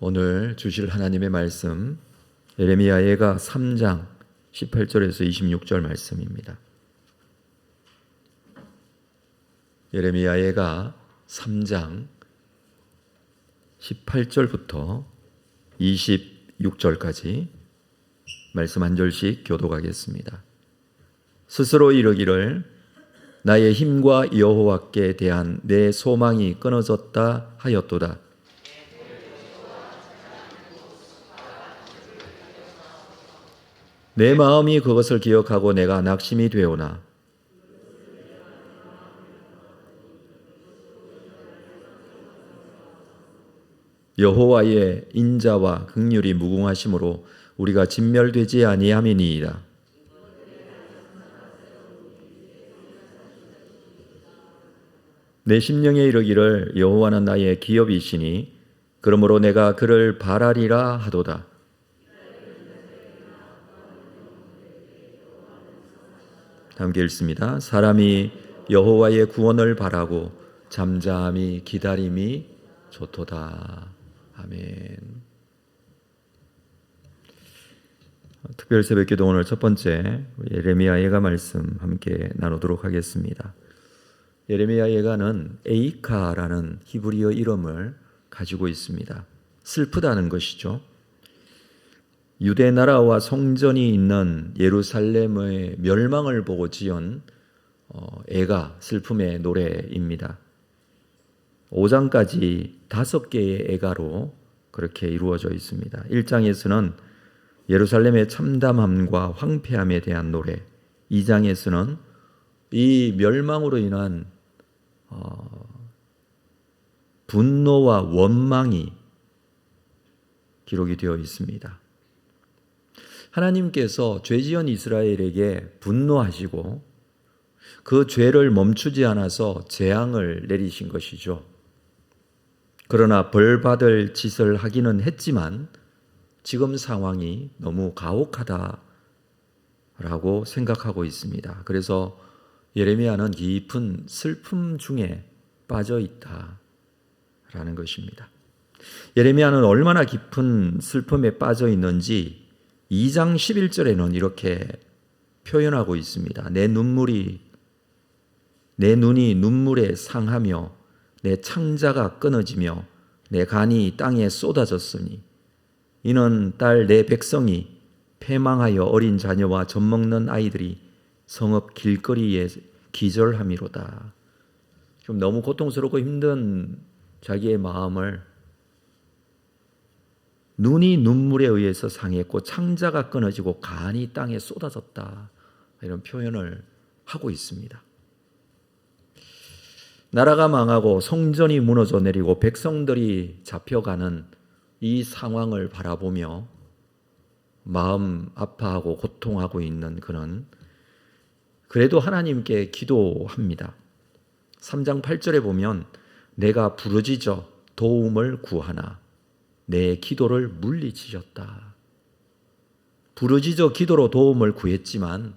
오늘 주실 하나님의 말씀 예레미야 예가 3장 18절에서 26절 말씀입니다. 예레미야 예가 3장 18절부터 26절까지 말씀 한 절씩 교독하겠습니다. 스스로 이르기를 나의 힘과 여호와께 대한 내 소망이 끊어졌다 하였도다. 내 마음이 그것을 기억하고 내가 낙심이 되오나 여호와의 인자와 긍휼이 무궁하심으로 우리가 진멸되지 아니함이니이다. 내 심령에 이르기를 여호와는 나의 기업이시니 그러므로 내가 그를 바라리라 하도다. 함께 읽습니다. 사람이 여호와의 구원을 바라고 잠잠히 기다림이 좋도다. 아멘. 특별 새벽기도 오늘 첫 번째 예레미야 예가 말씀 함께 나누도록 하겠습니다. 예레미야 예가는 에이카라는 히브리어 이름을 가지고 있습니다. 슬프다는 것이죠. 유대 나라와 성전이 있는 예루살렘의 멸망을 보고 지은 애가 슬픔의 노래입니다. 5장까지 5개의 애가로 그렇게 이루어져 있습니다. 1장에서는 예루살렘의 참담함과 황폐함에 대한 노래, 2장에서는 이 멸망으로 인한 분노와 원망이 기록이 되어 있습니다. 하나님께서 죄지은 이스라엘에게 분노하시고 그 죄를 멈추지 않아서 재앙을 내리신 것이죠. 그러나 벌받을 짓을 하기는 했지만 지금 상황이 너무 가혹하다라고 생각하고 있습니다. 그래서 예레미야는 깊은 슬픔 중에 빠져 있다라는 것입니다. 예레미야는 얼마나 깊은 슬픔에 빠져 있는지 2장 11절에는 이렇게 표현하고 있습니다. 내 눈이 눈물에 상하며 내 창자가 끊어지며 내 간이 땅에 쏟아졌으니 이는 딸 내 백성이 패망하여 어린 자녀와 젖먹는 아이들이 성읍 길거리에 기절함이로다. 좀 너무 고통스럽고 힘든 자기의 마음을 눈이 눈물에 의해서 상했고 창자가 끊어지고 간이 땅에 쏟아졌다. 이런 표현을 하고 있습니다. 나라가 망하고 성전이 무너져 내리고 백성들이 잡혀가는 이 상황을 바라보며 마음 아파하고 고통하고 있는 그는 그래도 하나님께 기도합니다. 3장 8절에 보면 내가 부르짖어 도움을 구하나 내 기도를 물리치셨다. 부르짖어 기도로 도움을 구했지만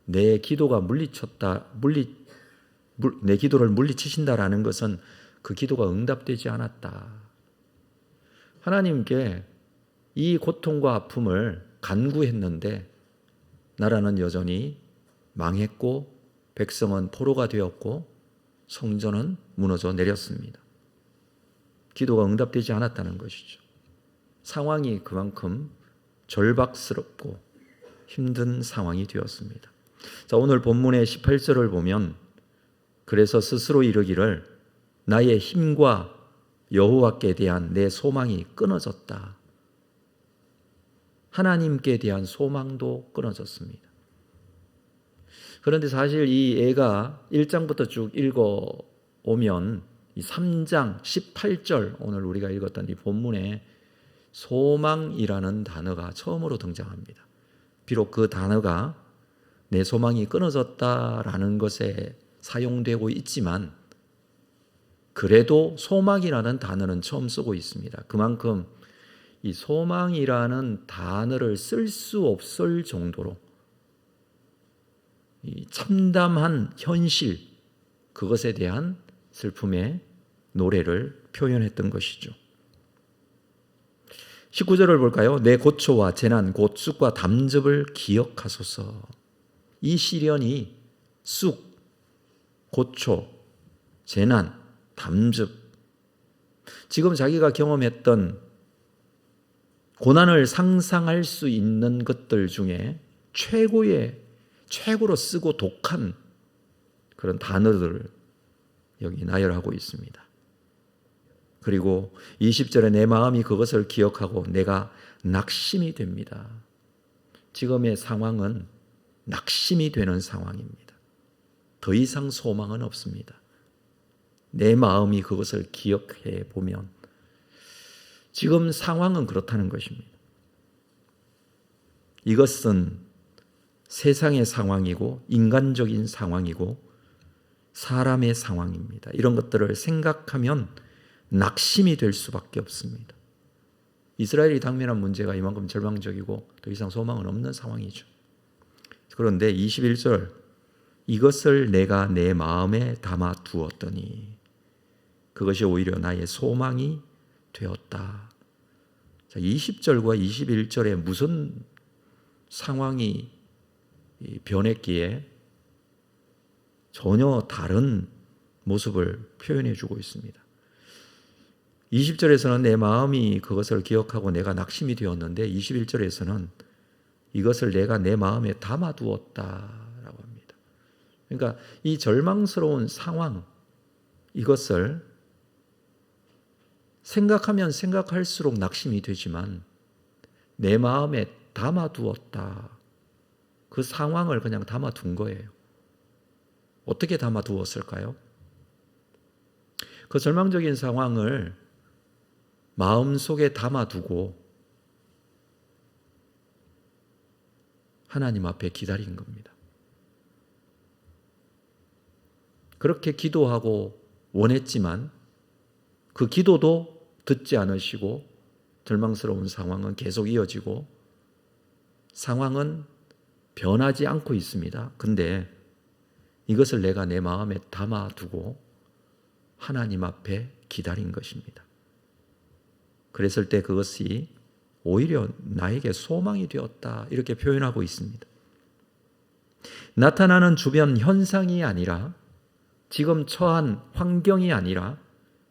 내 기도가 내 기도를 물리치신다라는 것은 그 기도가 응답되지 않았다. 하나님께 이 고통과 아픔을 간구했는데 나라는 여전히 망했고 백성은 포로가 되었고 성전은 무너져 내렸습니다. 기도가 응답되지 않았다는 것이죠. 상황이 그만큼 절박스럽고 힘든 상황이 되었습니다. 자, 오늘 본문의 18절을 보면 그래서 스스로 이르기를 나의 힘과 여호와께 대한 내 소망이 끊어졌다. 하나님께 대한 소망도 끊어졌습니다. 그런데 사실 이 애가 1장부터 쭉 읽어오면 이 3장 18절 오늘 우리가 읽었던 이 본문에 소망이라는 단어가 처음으로 등장합니다. 비록 그 단어가 내 소망이 끊어졌다라는 것에 사용되고 있지만 그래도 소망이라는 단어는 처음 쓰고 있습니다. 그만큼 이 소망이라는 단어를 쓸 수 없을 정도로 이 참담한 현실 그것에 대한 슬픔의 노래를 표현했던 것이죠. 19절을 볼까요? 내 고초와 재난 곧 쑥과 담즙을 기억하소서. 이 시련이 쑥, 고초, 재난, 담즙, 지금 자기가 경험했던 고난을 상상할 수 있는 것들 중에 최고로 쓰고 독한 그런 단어들을 여기 나열하고 있습니다. 그리고 20절에 내 마음이 그것을 기억하고 내가 낙심이 됩니다. 지금의 상황은 낙심이 되는 상황입니다. 더 이상 소망은 없습니다. 내 마음이 그것을 기억해 보면 지금 상황은 그렇다는 것입니다. 이것은 세상의 상황이고 인간적인 상황이고 사람의 상황입니다. 이런 것들을 생각하면 낙심이 될 수밖에 없습니다. 이스라엘이 당면한 문제가 이만큼 절망적이고 더 이상 소망은 없는 상황이죠. 그런데 21절 이것을 내가 내 마음에 담아 두었더니 그것이 오히려 나의 소망이 되었다. 자, 20절과 21절에 무슨 상황이 변했기에 전혀 다른 모습을 표현해 주고 있습니다. 20절에서는 내 마음이 그것을 기억하고 내가 낙심이 되었는데 21절에서는 이것을 내가 내 마음에 담아두었다라고 합니다. 그러니까 이 절망스러운 상황, 이것을 생각하면 생각할수록 낙심이 되지만 내 마음에 담아두었다. 그 상황을 그냥 담아둔 거예요. 어떻게 담아두었을까요? 그 절망적인 상황을 마음속에 담아두고 하나님 앞에 기다린 겁니다. 그렇게 기도하고 원했지만 그 기도도 듣지 않으시고 절망스러운 상황은 계속 이어지고 상황은 변하지 않고 있습니다. 근데 이것을 내가 내 마음에 담아두고 하나님 앞에 기다린 것입니다. 그랬을 때 그것이 오히려 나에게 소망이 되었다 이렇게 표현하고 있습니다. 나타나는 주변 현상이 아니라 지금 처한 환경이 아니라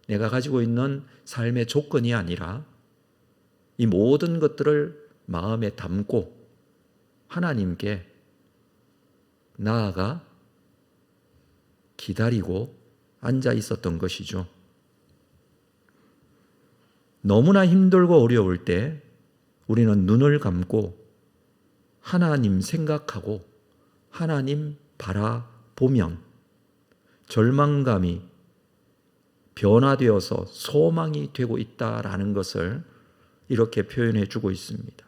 내가 가지고 있는 삶의 조건이 아니라 이 모든 것들을 마음에 담고 하나님께 나아가 기다리고 앉아 있었던 것이죠. 너무나 힘들고 어려울 때 우리는 눈을 감고 하나님 생각하고 하나님 바라보면 절망감이 변화되어서 소망이 되고 있다라는 것을 이렇게 표현해 주고 있습니다.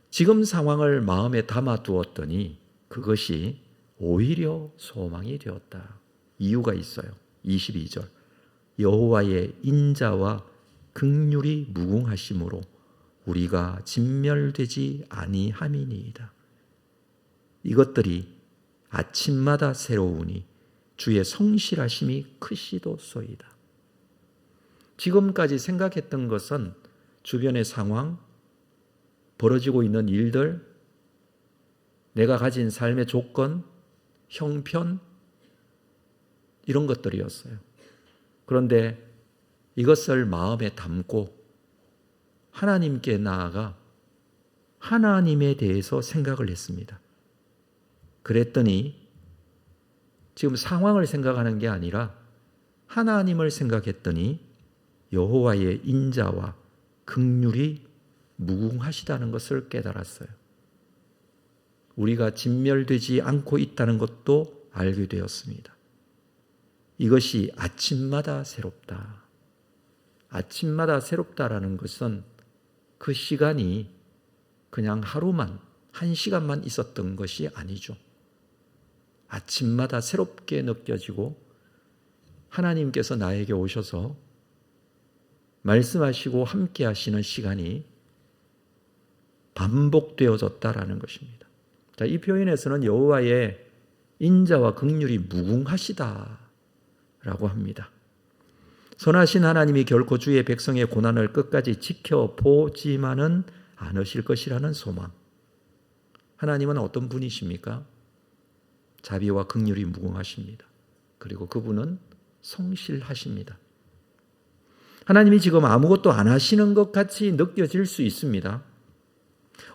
지금 상황을 마음에 담아두었더니 그것이 오히려 소망이 되었다. 이유가 있어요. 22절 여호와의 인자와 긍휼이 무궁하심으로 우리가 진멸되지 아니함이니이다. 이것들이 아침마다 새로우니 주의 성실하심이 크시도소이다. 지금까지 생각했던 것은 주변의 상황, 벌어지고 있는 일들, 내가 가진 삶의 조건, 형편, 이런 것들이었어요. 그런데 이것을 마음에 담고 하나님께 나아가 하나님에 대해서 생각을 했습니다. 그랬더니 지금 상황을 생각하는 게 아니라 하나님을 생각했더니 여호와의 인자와 긍휼이 무궁하시다는 것을 깨달았어요. 우리가 진멸되지 않고 있다는 것도 알게 되었습니다. 이것이 아침마다 새롭다. 아침마다 새롭다라는 것은 그 시간이 그냥 하루만, 한 시간만 있었던 것이 아니죠. 아침마다 새롭게 느껴지고 하나님께서 나에게 오셔서 말씀하시고 함께 하시는 시간이 반복되어졌다라는 것입니다. 자, 이 표현에서는 여호와의 인자와 긍휼이 무궁하시다라고 합니다. 선하신 하나님이 결코 주의 백성의 고난을 끝까지 지켜보지만은 않으실 것이라는 소망. 하나님은 어떤 분이십니까? 자비와 긍휼이 무궁하십니다. 그리고 그분은 성실하십니다. 하나님이 지금 아무것도 안 하시는 것 같이 느껴질 수 있습니다.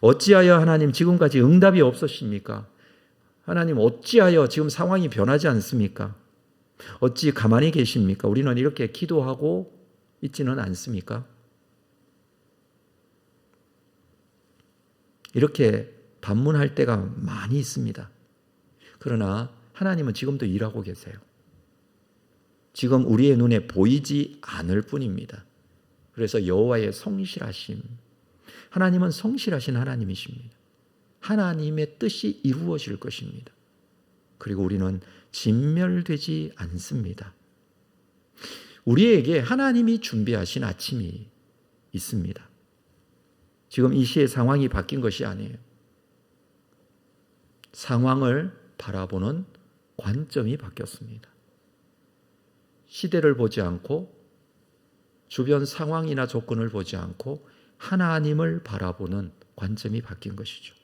어찌하여 하나님 지금까지 응답이 없으십니까? 하나님 어찌하여 지금 상황이 변하지 않습니까? 어찌 가만히 계십니까? 우리는 이렇게 기도하고 있지는 않습니까? 이렇게 반문할 때가 많이 있습니다. 그러나 하나님은 지금도 일하고 계세요. 지금 우리의 눈에 보이지 않을 뿐입니다. 그래서 여호와의 성실하심, 하나님은 성실하신 하나님이십니다. 하나님의 뜻이 이루어질 것입니다. 그리고 우리는 진멸되지 않습니다. 우리에게 하나님이 준비하신 아침이 있습니다. 지금 이 시의 상황이 바뀐 것이 아니에요. 상황을 바라보는 관점이 바뀌었습니다. 시대를 보지 않고 주변 상황이나 조건을 보지 않고 하나님을 바라보는 관점이 바뀐 것이죠.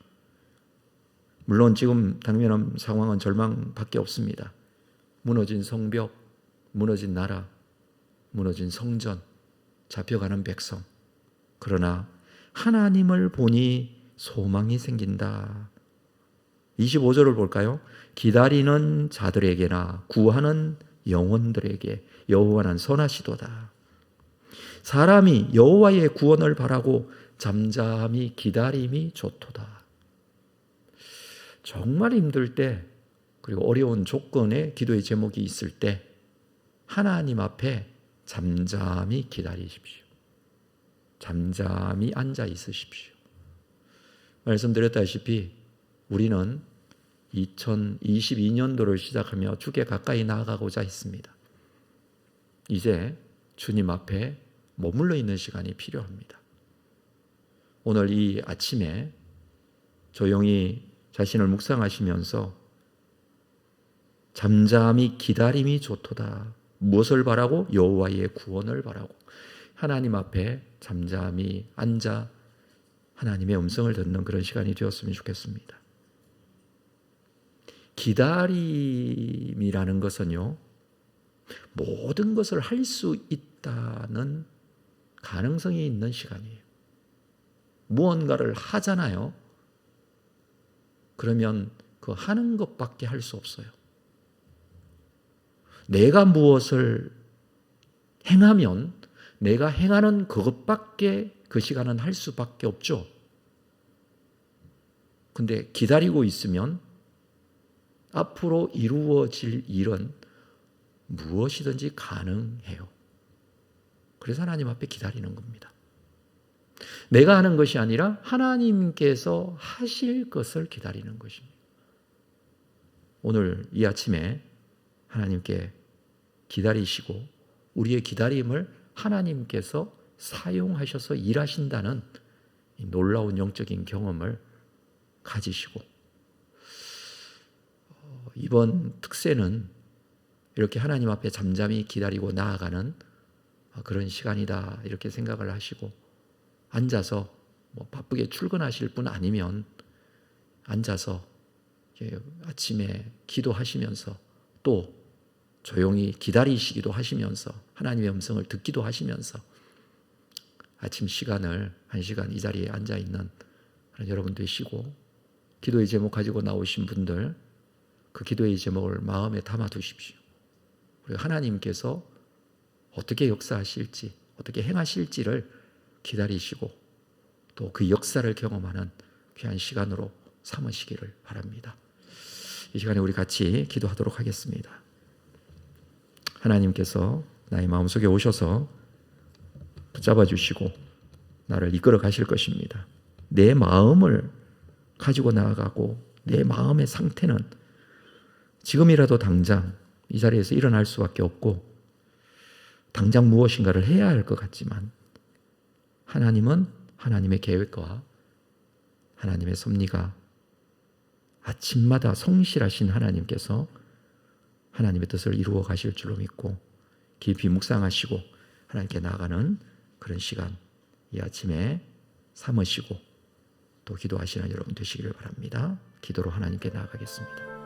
물론 지금 당면한 상황은 절망밖에 없습니다. 무너진 성벽, 무너진 나라, 무너진 성전, 잡혀가는 백성. 그러나 하나님을 보니 소망이 생긴다. 25절을 볼까요? 기다리는 자들에게나 구하는 영혼들에게 여호와는 선하시도다. 사람이 여호와의 구원을 바라고 잠잠히 기다림이 좋도다. 정말 힘들 때 그리고 어려운 조건에 기도의 제목이 있을 때 하나님 앞에 잠잠히 기다리십시오. 잠잠히 앉아 있으십시오. 말씀드렸다시피 우리는 2022년도를 시작하며 주께 가까이 나아가고자 했습니다. 이제 주님 앞에 머물러 있는 시간이 필요합니다. 오늘 이 아침에 조용히 자신을 묵상하시면서 잠잠히 기다림이 좋도다. 무엇을 바라고? 여호와의 구원을 바라고 하나님 앞에 잠잠히 앉아 하나님의 음성을 듣는 그런 시간이 되었으면 좋겠습니다. 기다림이라는 것은요, 모든 것을 할 수 있다는 가능성이 있는 시간이에요. 무언가를 하잖아요. 그러면 그 하는 것밖에 할 수 없어요. 내가 무엇을 행하면 내가 행하는 그것밖에 그 시간은 할 수밖에 없죠. 근데 기다리고 있으면 앞으로 이루어질 일은 무엇이든지 가능해요. 그래서 하나님 앞에 기다리는 겁니다. 내가 하는 것이 아니라 하나님께서 하실 것을 기다리는 것입니다. 오늘 이 아침에 하나님께 기다리시고 우리의 기다림을 하나님께서 사용하셔서 일하신다는 놀라운 영적인 경험을 가지시고 이번 특세는 이렇게 하나님 앞에 잠잠히 기다리고 나아가는 그런 시간이다 이렇게 생각을 하시고 앉아서 바쁘게 출근하실 분 아니면 앉아서 아침에 기도하시면서 또 조용히 기다리시기도 하시면서 하나님의 음성을 듣기도 하시면서 아침 시간을 1시간 이 자리에 앉아있는 여러분 되시고 기도의 제목 가지고 나오신 분들 그 기도의 제목을 마음에 담아 두십시오. 그리고 하나님께서 어떻게 역사하실지 어떻게 행하실지를 기다리시고 또 그 역사를 경험하는 귀한 시간으로 삼으시기를 바랍니다. 이 시간에 우리 같이 기도하도록 하겠습니다. 하나님께서 나의 마음속에 오셔서 붙잡아 주시고 나를 이끌어 가실 것입니다. 내 마음을 가지고 나아가고 내 마음의 상태는 지금이라도 당장 이 자리에서 일어날 수밖에 없고 당장 무엇인가를 해야 할 것 같지만 하나님은 하나님의 계획과 하나님의 섭리가 아침마다 성실하신 하나님께서 하나님의 뜻을 이루어 가실 줄로 믿고 깊이 묵상하시고 하나님께 나아가는 그런 시간 이 아침에 삼으시고 또 기도하시는 여러분 되시기를 바랍니다. 기도로 하나님께 나아가겠습니다.